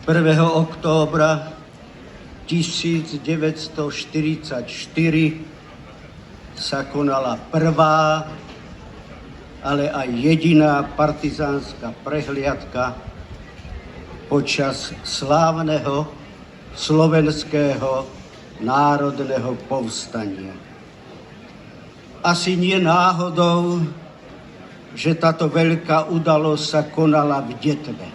októbra 1944 sa konala prvá, ale aj jediná partizánska prehliadka počas slávneho slovenského národného povstania. Asi nie náhodou, že táto veľká udalosť sa konala v Detve.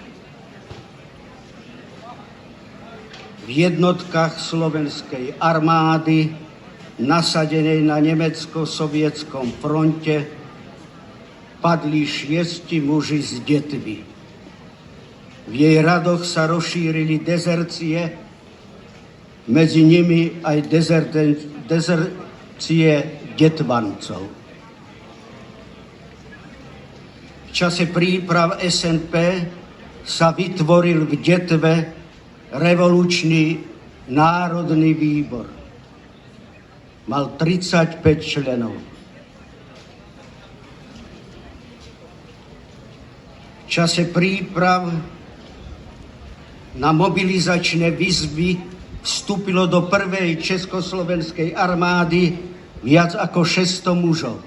V jednotkách slovenskej armády nasadenej na nemecko-sovietskom fronte padli 6 muži z Detvy. V jej radoch sa rozšírili dezercie, medzi nimi aj dezercie Detvancov. V čase príprav SNP sa vytvoril v Detve revolučný národný výbor. Mal 35 členov. V čase príprav na mobilizačné výzvy vstúpilo do prvej československej armády viac ako 600 mužov.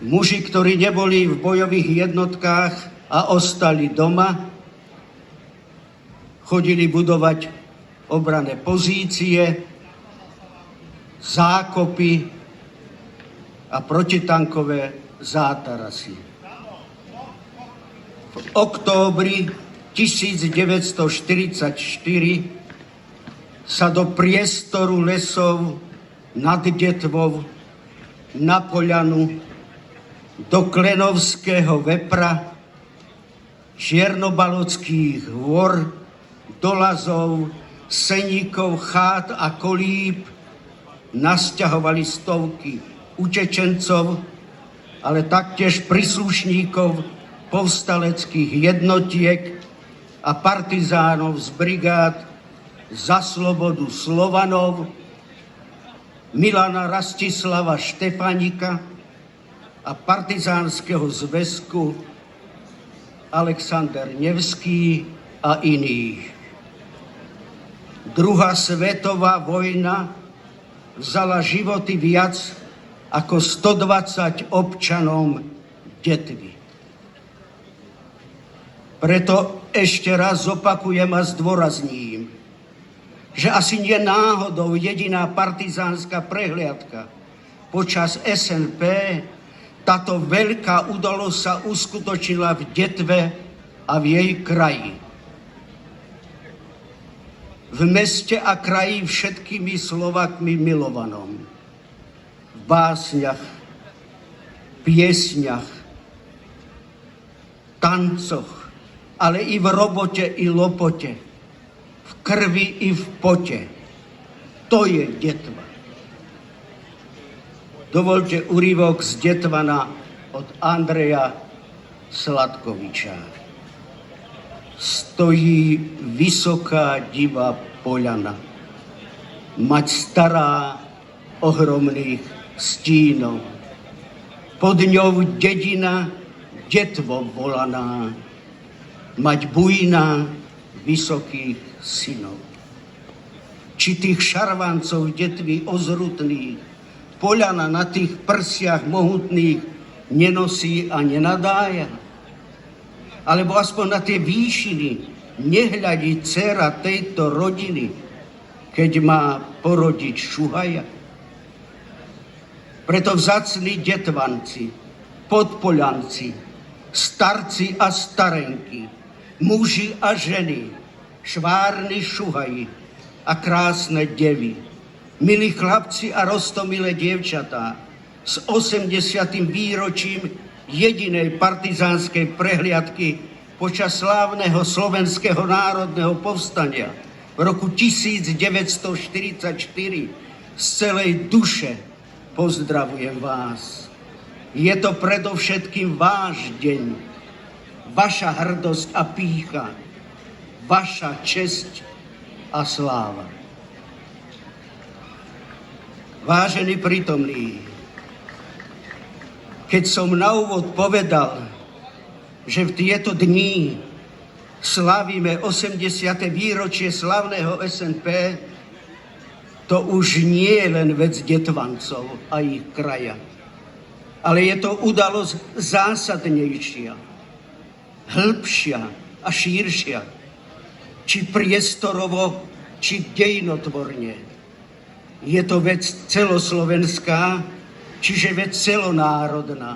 Muži, ktorí neboli v bojových jednotkách a ostali doma, chodili budovať obranné pozície, zákopy a protitankové zátarasy. V októbri 1944 sa do priestoru lesov nad Detvou na Poľanu, do Klenovského Vepra, Čiernobalotských hôr, do Lazov, Seníkov, chát a kolíb nasťahovali stovky utečencov, ale taktiež príslušníkov povstaleckých jednotiek a partizánov z brigád Za slobodu Slovanov, Milana Rastislava Štefanika a partizánskeho zväzku Alexander Nevský a iných. Druhá svetová vojna vzala životy viac ako 120 občanom Detvy. Preto ešte raz zopakujem a zdôrazním, že asi nie náhodou jediná partizánska prehliadka počas SNP, táto veľká udalosť sa uskutočnila v Detve a v jej kraji. V meste a kraji všetkými Slovakmi milovanom. V básniach, piesňach, tancoch, ale i v robote i lopote, v krvi i v pote. To je Detva. Dovolte úryvok z Detvana od Andreja Sladkoviča. Stojí vysoká divá poľana, mať stará ohromných stínov. Pod ňou dedina Detvo volaná, mať bujná vysokých synov. Či tých šarvancov Detvy ozrutných, poľana na tých prsiach mohutných nenosí a nenadája? Alebo aspoň na tie výšiny nehľadí dcera tejto rodiny, keď má porodiť šuhaja? Preto vzácni Detvanci, podpoľanci, starci a starenky, muži a ženy, švárni šuhaji a krásne devy, milí chlapci a roztomilé dievčatá, s 80. výročím jedinej partizánskej prehliadky počas slávneho slovenského národného povstania v roku 1944 z celej duše pozdravujem vás. Je to predovšetkým váš deň, vaša hrdosť a pýcha, vaša česť a sláva. Vážení prítomní, keď som na úvod povedal, že v tieto dni Slávime 80. výročie slavného SNP, to už nie je len vec Detvancov a ich kraja, ale je to udalosť zásadnejšia, hĺbšia a širšia, či priestorovo, či dejinotvorne. Je to vec celoslovenská, čiže vec celonárodná.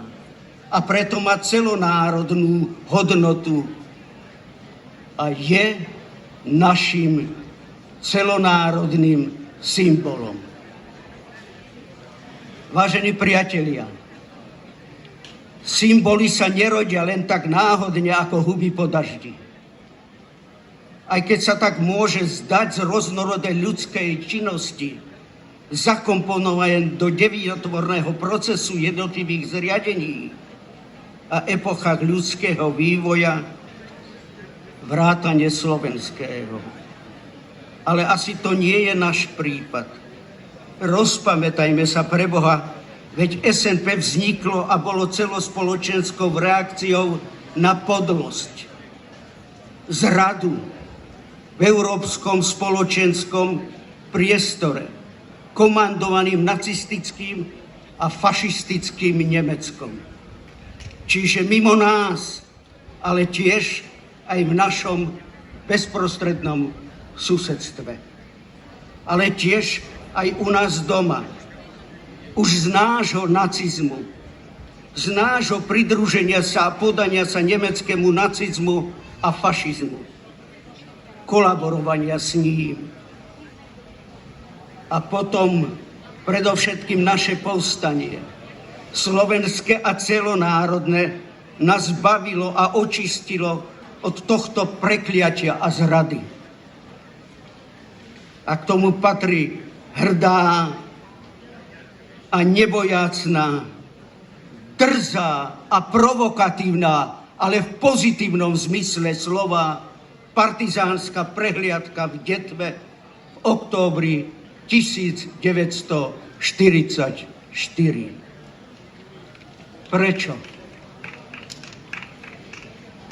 A preto má celonárodnú hodnotu a je našim celonárodným symbolom. Vážení priatelia, symboly sa nerodia len tak náhodne ako huby po daždi. Aj keď sa tak môže zdať z rôznorodej ľudskej činnosti, zakomponované do deviatvorného procesu jednotlivých zriadení a epochách ľudského vývoja, vrátane slovenského. Ale asi to nie je náš prípad. Rozpamätajme sa pre Boha, veď SNP vzniklo a bolo celospoločenskou reakciou na podlosť, zradu v európskom spoločenskom priestore, komandovaným nacistickým a fašistickým Nemeckom. Čiže mimo nás, ale tiež aj v našom bezprostrednom susedstve. Ale tiež aj u nás doma. Už z nášho nacizmu, z nášho pridruženia sa a podania sa nemeckému nacizmu a fašizmu, kolaborovania s ním. A potom predovšetkým naše povstanie, slovenské a celonárodné, nás bavilo a očistilo od tohto prekliatia a zrady. A k tomu patrí hrdá a nebojácná, drzá a provokatívna, ale v pozitívnom zmysle slova, partizánska prehliadka v Detve v októbri 1944. Prečo?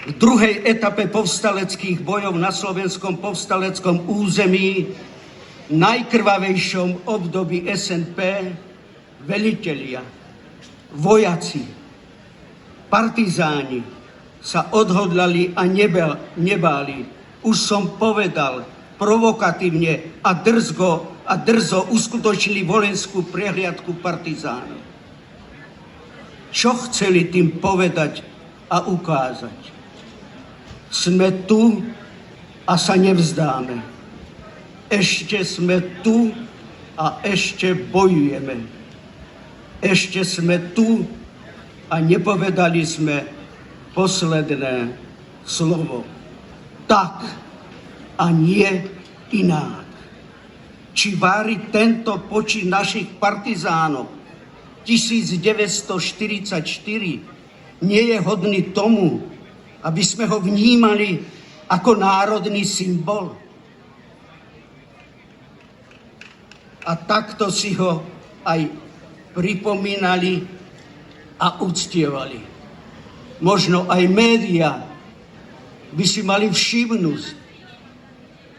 V druhej etape povstaleckých bojov na slovenskom povstaleckom území, najkrvavejšom období SNP, velitelia, vojaci, partizáni sa odhodlali a nebáli. Už som povedal, provokatívne a drzo uskutočnili vojenskú prehliadku partizánov. Čo chceli tým povedať a ukázať? Sme tu a sa nevzdáme. Ešte sme tu a ešte bojujeme. Ešte sme tu a nepovedali sme posledné slovo. Tak a nie inak. Či vári tento počin našich partizánov 1944 nie je hodný tomu, aby sme ho vnímali ako národný symbol? A takto si ho aj pripomínali a uctievali. Možno aj médiá by si mali všimnúť,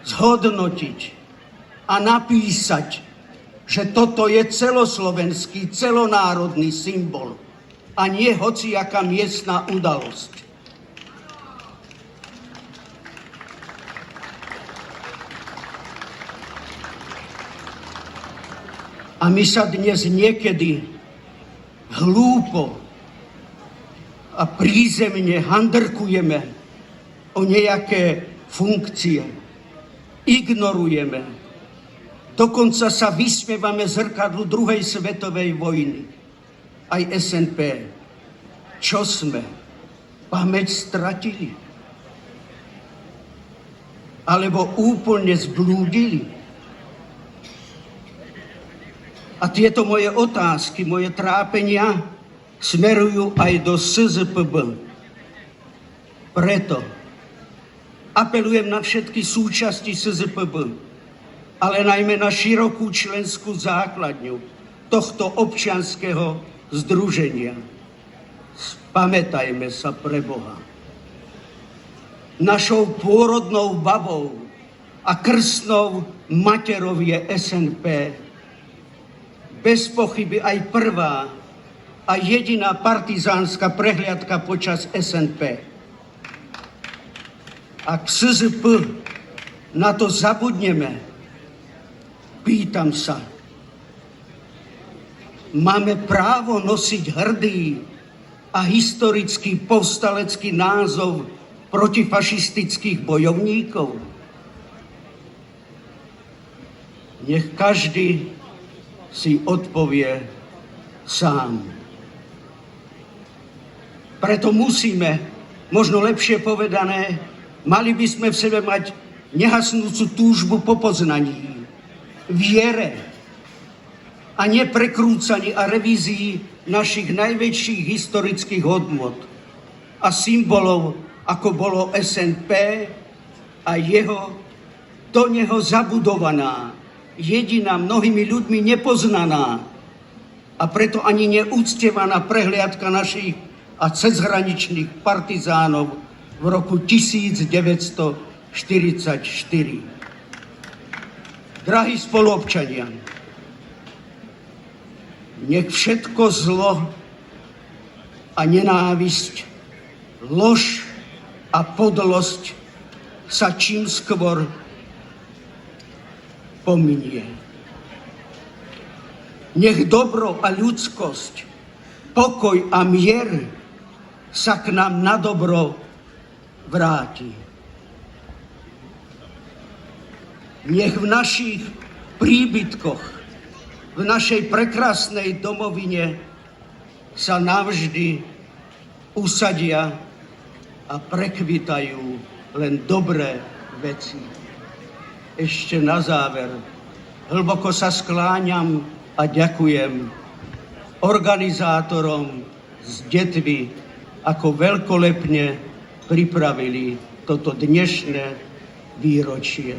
zhodnotiť a napísať, že toto je celoslovenský, celonárodný symbol a nie hociaká miestna udalosť. A my sa dnes niekedy hlúpo a prízemne handrkujeme o nejaké funkcie. Ignorujeme. Dokonca sa vysmievame zrkadlu druhej svetovej vojny. Aj SNP. Čo sme? Pamäť stratili? Alebo úplne zblúdili? A tieto moje otázky, moje trápenia smerujú aj do SZPB. Preto apelujem na všetky súčasti SZPB, ale najmä na širokú členskú základňu tohto občianskeho združenia. Spamätajme sa pre Boha. Našou pôrodnou babou a krstnou materou je SNP. Bez pochyby aj prvá a jediná partizánska prehliadka počas SNP. Ak v SZP na to zabudneme, pýtam sa, máme právo nosiť hrdý a historický povstalecký názov protifašistických bojovníkov? Nech každý si odpovie sám. Preto musíme, možno lepšie povedané, mali by sme v sebe mať nehasnúcu túžbu po poznaní, viere a neprekrúcaní a revízii našich najväčších historických hodnôt a symbolov, ako bolo SNP a do neho zabudovaná, jediná mnohými ľuďmi nepoznaná a preto ani neúctievaná prehliadka našich a cezhraničných partizánov v roku 1944. Drahí spoluobčania, nech všetko zlo a nenávisť, lož a podlosť sa čím skôr pominie. Nech dobro a ľudskosť, pokoj a mier sa k nám na dobro vráti. Nech v našich príbytkoch, v našej prekrásnej domovine sa navždy usadia a prekvitajú len dobré veci. Ešte na záver hlboko sa skláňam a ďakujem organizátorom z Detvy, ako veľkolepne pripravili toto dnešné výročie.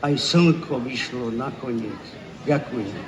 Aj slnko vyšlo nakoniec. Ďakujem.